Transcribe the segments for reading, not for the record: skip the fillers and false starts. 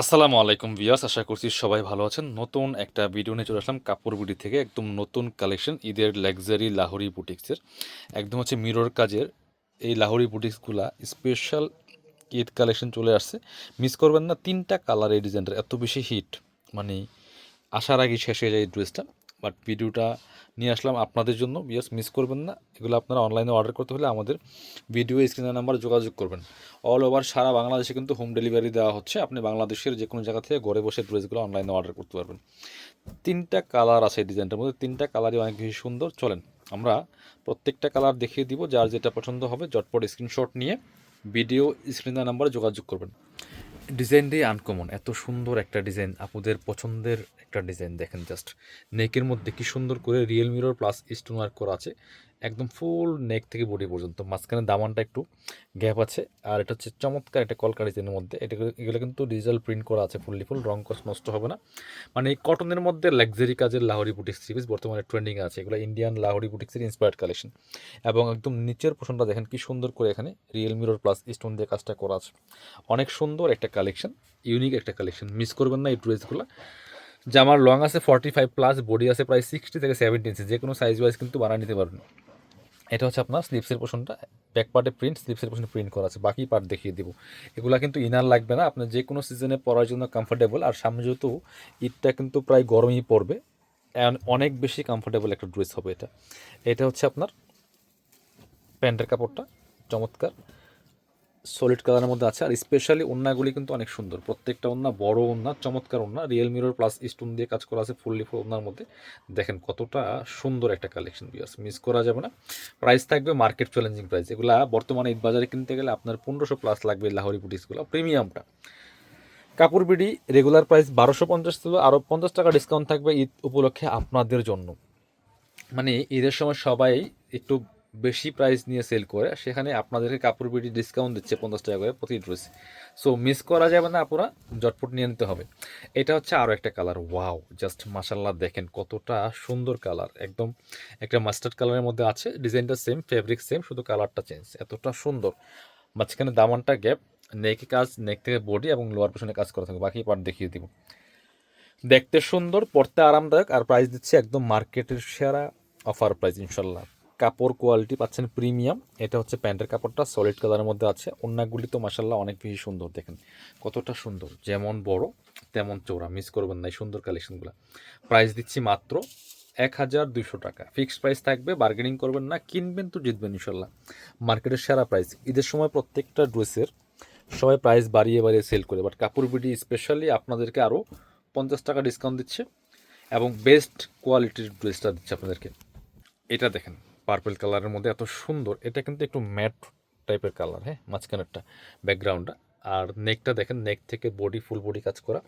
আসসালামু আলাইকুম ভিউয়ার্স, আশা করছি সবাই ভালো আছেন। নতুন একটা ভিডিও নিয়ে চলে আসলাম কাপড় বিডি থেকে। একদম নতুন কালেকশন ঈদের লাক্সারি লাহোরি বুটিক্সের, একদম হচ্ছে মিরর কাজের এই লাহোরি বুটিক্সগুলা স্পেশাল ঈদ কালেকশন চলে আসছে। মিস করবেন না, 3টা কালার এই ডিজাইনটার এত বেশি হিট, মানে আসার আগে শেষ হয়ে যায় এই ড্রেসটা। বাট ভিডিওটা নিয়ে আসলাম আপনাদের জন্য, বিয়াস মিস করবেন না। এগুলো আপনারা অনলাইনে অর্ডার করতে হলে আমাদের ভিডিও স্ক্রিনের নাম্বার যোগাযোগ করবেন। অল ওভার সারা বাংলাদেশে কিন্তু হোম ডেলিভারি দেওয়া হচ্ছে। আপনি বাংলাদেশের যে কোনো জায়গা থেকে ঘরে বসে ড্রেসগুলো অনলাইনে অর্ডার করতে পারবেন। 3টা কালার আছে এই ডিজাইনটার মধ্যে, 3টা কালারই অনেক বেশি সুন্দর। চলেন আমরা প্রত্যেকটা কালার দেখিয়ে দিব, যার যেটা পছন্দ হবে ঝটপট স্ক্রিনশট নিয়ে ভিডিও স্ক্রিনের নাম্বারে যোগাযোগ করবেন। ডিজাইনটাই আনকমন, এত সুন্দর একটা ডিজাইন, আপুদের পছন্দের একটা ডিজাইন। দেখেন জাস্ট নেকের মধ্যে কি সুন্দর করে real mirror plus stone work করা আছে, একদম ফুল নেক থেকে বডি পর্যন্ত। মাঝখানে দামানটা একটু গ্যাপ আছে, আর এটা হচ্ছে চমৎকার একটা কলকা ডিজাইনের মধ্যে। এগুলো কিন্তু ডিজিটাল প্রিন্ট করা আছে, ফুল রং কস নষ্ট হবে না। মানে এই কটনের মধ্যে লাক্সারি কাজের লাহোরি বুটিক্স সিরিজ বর্তমানে ট্রেন্ডিং আছে। এগুলো ইন্ডিয়ান লাহোরি বুটিক্সের ইন্সপায়ার্ড কালেকশন। এবং একদম নিচের পোর্শনটা দেখেন কি সুন্দর করে এখানে রিয়েল মিরর প্লাস স্টোন দিয়ে কাজটা করা আছে। অনেক সুন্দর একটা কালেকশন, ইউনিক একটা কালেকশন, মিস করবেন না এই ড্রেসগুলো। জামার লং আছে 45+, বডি আছে প্রায় 60 থেকে 70 ইঞ্চি, যে কোনো সাইজ ওয়াইজ কিন্তু বানিয়ে নিতে পারবেন। এটা হচ্ছে আপনার স্লিপসের পোর্শনটা, ব্যাক পার্টে প্রিন্ট, স্লিপসের পোর্শনে প্রিন্ট করা আছে, বাকি পার্ট দেখিয়ে দিব। এগুলো কিন্তু ইনার লাগবে না, আপনার যে কোনো সিজনে পরার জন্য কমফোর্টেবল। আর সামনে যেহেতু ঈদটা কিন্তু প্রায় গরমই পড়বে, অনেক বেশি কমফোর্টেবল একটা ড্রেস হবে এটা। এটা হচ্ছে আপনার প্যান্টের কাপড়টা, চমৎকার সলিড কালারের মধ্যে আছে। আর স্পেশালি ওড়নাগুলি কিন্তু অনেক সুন্দর, প্রত্যেকটা ওড়না বড় ওড়না, চমৎকার ওড়না, রিয়েল মিরর প্লাস স্টোন দিয়ে কাজ করা আছে ফুল ওড়নার মধ্যে। দেখেন কতটা সুন্দর একটা কালেকশন, বিয়ার্স মিস করা যাবে না। প্রাইস থাকবে মার্কেট চ্যালেঞ্জিং প্রাইস। এগুলা বর্তমানে ঈদ বাজারে কিনতে গেলে আপনার 1500+ লাগবে লাহোরি বুটিক্সগুলো প্রিমিয়ামটা। কাপড় বিডি রেগুলার প্রাইস 1250 ছিল, আরও 50 টাকা ডিসকাউন্ট থাকবে ঈদ উপলক্ষে আপনাদের জন্য। মানে ঈদের সময় সবাই একটু বেশি প্রাইস নিয়ে সেল করে, সেখানে আপনাদেরকে কাপড় বিডি ডিসকাউন্ট দিচ্ছে 50 টাকা করে প্রতি ড্রেস। সো মিস করা যাবে না, আপুরা জটপট নিয়ে নিতে হবে। এটা হচ্ছে আরও একটা কালার, ওয়াও জাস্ট মাশাল্লাহ, দেখেন কতটা সুন্দর কালার। একদম একটা মাস্টার্ড কালারের মধ্যে আছে, ডিজাইনটা সেম, ফেব্রিক সেম, শুধু কালারটা চেঞ্জ। এতটা সুন্দর, মাঝখানে দামানটা গ্যাপ, নেকে কাজ, নেক থেকে বডি এবং লোয়ার পোর্শনে কাজ করা থাকে, বাকি পার্ট দেখিয়ে দিব। দেখতে সুন্দর, পড়তে আরামদায়ক, আর প্রাইস দিচ্ছে একদম মার্কেটের সেরা অফার প্রাইস ইনশাল্লাহ। কাপড় কোয়ালিটি পাচ্ছেন প্রিমিয়াম। এটা হচ্ছে প্যান্টের কাপড়টা সলিড কালারের মধ্যে আছে। ওড়নাগুলি তো মাশাল্লাহ অনেক বেশি সুন্দর, দেখেন কতটা সুন্দর, যেমন বড় তেমন চৌড়া, মিস করবেন না এই সুন্দর কালেকশনগুলো। প্রাইস দিচ্ছি মাত্র 1200 টাকা, ফিক্সড প্রাইস থাকবে, বার্গেনিং করবেন না, কিনবেন তো জিতবেন ইনশাল্লাহ। মার্কেটের সেরা প্রাইস। ঈদের সময় প্রত্যেকটা ড্রেসের সবাই প্রাইস বাড়িয়ে বাড়িয়ে সেল করে, বাট কাপড় বিডি স্পেশালি আপনাদেরকে আরও 50 টাকা ডিসকাউন্ট দিচ্ছে এবং বেস্ট কোয়ালিটির ড্রেসটা দিচ্ছে আপনাদেরকে। এটা দেখেন পার্পল কালারের মধ্যে এত সুন্দর, এটা কিন্তু একটু ম্যাট টাইপের কালার, হ্যাঁ মাঝখানেরটা, ব্যাকগ্রাউন্ডটা। আর নেকটা দেখেন, নেক থেকে বডি ফুল বডি কাজ করা,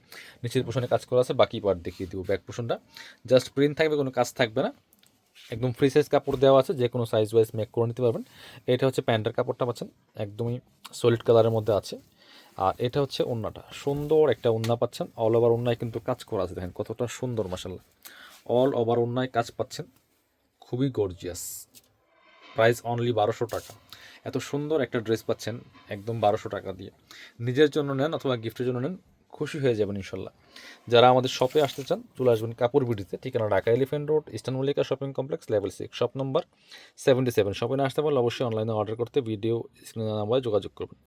নিচের পোষণে কাজ করা আছে, বাকি পার্ট দেখিয়ে দিব। ব্যাক পোষণটা জাস্ট প্রিন্ট থাকবে, কোনো কাজ থাকবে না, একদম ফ্রি সাইজ কাপড় দেওয়া আছে, যে কোনো সাইজ ওয়াইজ মেক করে নিতে পারবেন। এটা হচ্ছে প্যান্টের কাপড়টা পাচ্ছেন, একদমই সলিড কালারের মধ্যে আছে। আর এটা হচ্ছে ওড়নাটা, সুন্দর একটা ওড়না পাচ্ছেন, অল ওভার ওড়নায় কিন্তু কাজ করা আছে, দেখেন কতটা সুন্দর মাশাল্লাহ, অল ওভার ওড়নায় কাজ পাচ্ছেন, খুবই গর্জিয়াস। প্রাইস অনলি 1200 টাকা। এত সুন্দর একটা ড্রেস পাচ্ছেন একদম 1200 টাকা দিয়ে। নিজের জন্য নেন অথবা গিফটের জন্য নেন, খুশি হয়ে যাবেন ইনশাল্লাহ। যারা আমাদের শপে আসতে চান চলে আসবেন কাপড় বিডিতে, ঠিকানা Dhaka elephant road, eastern Mallika shopping complex, level 6, shop number 77। শপে না আসতে পারলে অবশ্যই অনলাইনে অর্ডার করতে ভিডিও স্ক্রিনে নাম্বারে যোগাযোগ করবেন।